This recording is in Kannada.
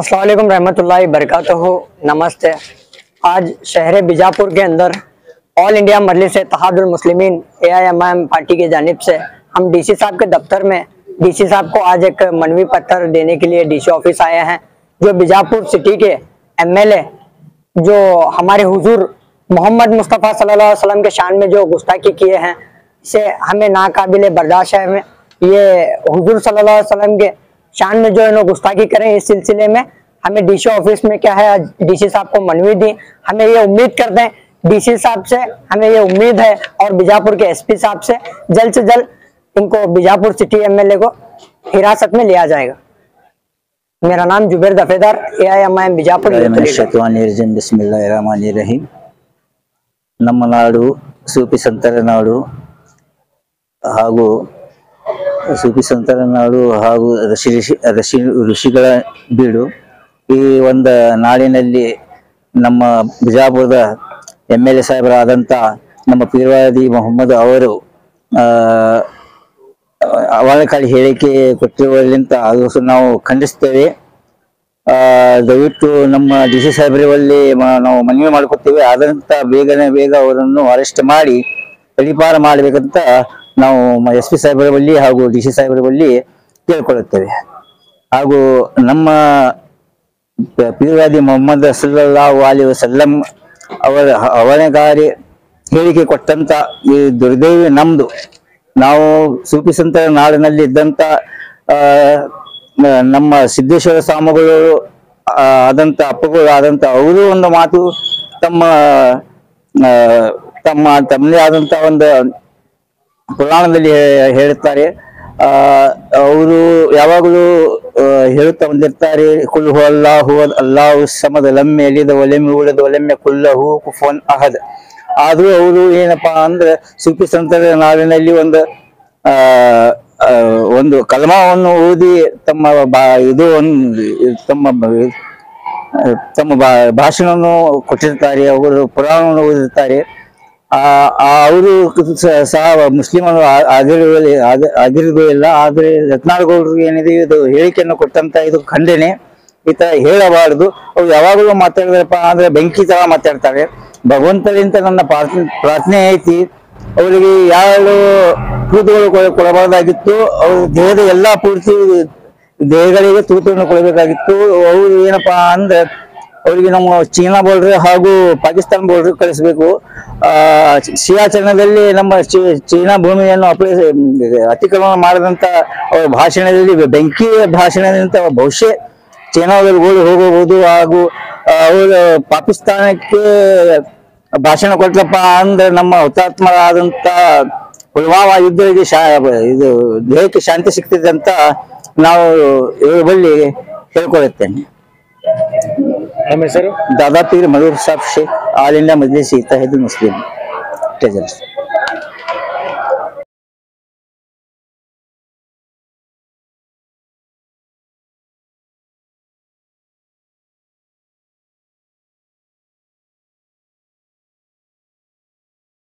अस्सलाम वालेकुम रहमतुल्लाहि बरकातहू। नमस्ते। आज शहर बीजापुर के अंदर ऑल इंडिया मजलिस इत्तेहादुल मुस्लिमीन AIMIM पार्टी की जानिब से हम DC साहब के दफ्तर में DC साहब को आज एक मनवी पत्र देने के लिए DC ऑफिस आए हैं। जो बीजापुर सिटी के MLA जो हमारे हुजूर मोहम्मद मुस्तफ़ा सल्लल्लाहु अलैहि वसल्लम के शान में जो गुस्ताखी किए हैं, इसे हमें नाकाबिले बर्दाश्त है। ये हुजूर सल्लल्लाहु अलैहि वसल्लम के शान में जो इन्होंने गुस्ताखी करें, इस सिलसिले में हमें DC ऑफिस में क्या है DC साहब को मनवी दी। हमें ये उम्मीद करते हैं DC साहब से, हमें ये उम्मीद है और बीजापुर के SP साहब से जल्द इनको बीजापुर सिटी MLA को हिरासत में लिया जाएगा। मेरा नाम जुबैर दफेदार, AIMIM बीजापुर। ಬಿಸ್ಮಿಲ್ಲಾಹಿರ್ರಹಮಾನಿರ್ರಹೀಮ್। ನಮ್ಮ ನಾಡು ಸೂಫಿ ಸಂತರ ನಾಡು ಹಾಗೂ ಋಷಿಗಳ ಬೀಡು। ಈ ಒಂದು ನಾಡಿನಲ್ಲಿ ನಮ್ಮ ಬಿಜಾಪುರದ MLA ಸಾಹೇಬರಾದಂಥ ನಮ್ಮ ಪೀರ್ವಾದಿ ಮೊಹಮ್ಮದ್ ಅವರು ಅವಳಕಾಳಿ ಹೇಳಿಕೆ ಕೊಟ್ಟಿರುವುದರಿಂದ ಅದು ನಾವು ಖಂಡಿಸ್ತೇವೆ। ದಯವಿಟ್ಟು ನಮ್ಮ DC ಸಾಹೇಬರಲ್ಲಿ ನಾವು ಮನವಿ ಮಾಡ್ಕೊತೀವಿ, ಆದಂತ ಬೇಗ ಅವರನ್ನು ಅರೆಸ್ಟ್ ಮಾಡಿ ಗಡೀಪಾರು ಮಾಡಬೇಕಂತ ನಾವು SP ಸಾಹೇಬರ ಬಳಿ ಹಾಗೂ DC ಸಾಹೇಬರ ಬಳಿ ಕೇಳ್ಕೊಳ್ಳುತ್ತೇವೆ। ಹಾಗೂ ನಮ್ಮ ಪೀರ್ವಾದಿ ಮೊಹಮ್ಮದ್ ಸಲ್ಲಲ್ಲಾಹು ಅಲೈಹಿ ವಸಲ್ಲಂ ಅವರ ಅವನಗಾರಿ ಹೇಳಿಕೆ ಕೊಟ್ಟಂತ ಈ ದುರ್ದೈವಿ ನಮ್ದು। ನಾವು ಸೂಫಿ ಸಂತರ ನಾಡಿನಲ್ಲಿ ಇದ್ದಂತ ನಮ್ಮ ಸಿದ್ದೇಶ್ವರ ಸ್ವಾಮಿಗಳು ಆದಂತ ಅಪ್ಪಗಳು ಆದಂತ ಅವರು ಒಂದು ಮಾತು ತಮ್ಮದೇ ಆದಂತ ಒಂದು ಪುರಾಣದಲ್ಲಿ ಹೇಳುತ್ತಾರೆ। ಅವರು ಯಾವಾಗಲೂ ಹೇಳುತ್ತಾ ಬಂದಿರ್ತಾರೆ, ಕುಲ್ ಹು ಅಲ್ಲಾಹು ಸಮದ್ ಲಮ್ ಯಲಿದ್ ವಲಮ್ ಯೂಲದ್ ವಲಮ್ ಯಕುಲ್ ಲಹು ಕುಫುವನ್ ಅಹದ್। ಆದ್ರೂ ಅವರು ಏನಪ್ಪಾ ಅಂದ್ರೆ ಸೂಫಿ ಸಂತರ ನಾಡಿನಲ್ಲಿ ಒಂದು ಕಲ್ಮಾವನ್ನು ಓದಿ ತಮ್ಮ ಭಾಷಣವನ್ನು ಕೊಟ್ಟಿರ್ತಾರೆ, ಅವರು ಪುರಾಣವನ್ನು ಓದಿರ್ತಾರೆ। ಅವರು ಸಹ ಮುಸ್ಲಿಮರು ಆಗಿರುವುದಿಲ್ಲ, ಆದ್ರೆ ರತ್ನಾಳಗೌಡರು ಏನಿದೆ ಇದು ಹೇಳಿಕೆಯನ್ನು ಕೊಟ್ಟಂತ ಇದು ಖಂಡನೆ। ಈ ತರ ಹೇಳಬಾರದು। ಅವ್ರು ಯಾವಾಗಲೂ ಮಾತಾಡಿದ್ರಪ್ಪ ಅಂದ್ರೆ ಬೆಂಕಿ ತರ ಮಾತಾಡ್ತಾರೆ। ಭಗವಂತನಿಂದ ನನ್ನ ಪ್ರಾರ್ಥನೆ ಐತಿ, ಅವರಿಗೆ ಯಾರು ತೂತುಗಳು ಕೊಡಬಾರ್ದಾಗಿತ್ತು, ಅವ್ರ ದೇಹದ ಎಲ್ಲಾ ಪೂರ್ತಿ ದೇಹಗಳಿಗೆ ತೂತುಗಳನ್ನು ಕೊಡಬೇಕಾಗಿತ್ತು। ಅವರು ಏನಪ್ಪಾ ಅಂದ್ರೆ ಅವರಿಗೆ ನಮ್ಮ ಚೀನಾ ಬೋರ್ಡರ್ ಹಾಗೂ ಪಾಕಿಸ್ತಾನ ಬೋರ್ಡರ್ ಕಳಿಸ್ಬೇಕು। ಸಿಯಾಚರಣದಲ್ಲಿ ನಮ್ಮ ಚೀನಾ ಭೂಮಿಯನ್ನು ಅತಿಕ್ರಮಣ ಮಾಡಿದಂತ ಅವರ ಭಾಷಣದಲ್ಲಿ ಬೆಂಕಿ ಭಾಷಣದಿಂದ ಬಹುಶಃ ಚೀನಾದಲ್ಲಿ ಹೋಗಬಹುದು। ಹಾಗೂ ಅವರು ಪಾಕಿಸ್ತಾನಕ್ಕೆ ಭಾಷಣ ಕೊಟ್ಟಪ್ಪ ಅಂದ್ರೆ ನಮ್ಮ ಹುತಾತ್ಮರಾದಂತ ಪುಲ್ವಾಮಾ ಯುದ್ಧಕ್ಕೆ ಇದು ದೇಹಕ್ಕೆ ಶಾಂತಿ ಸಿಗ್ತಿದೆ ಅಂತ ನಾವು ಇವ್ರ ಬಳಿ ಹೇಳ್ಕೊಳ್ಳುತ್ತೇನೆ। ನಮ್ಮ ಹೆಸರು Dada Peer Malur Sab Sheikh, all India Majlis Ittehadul Muslimeen treasurer.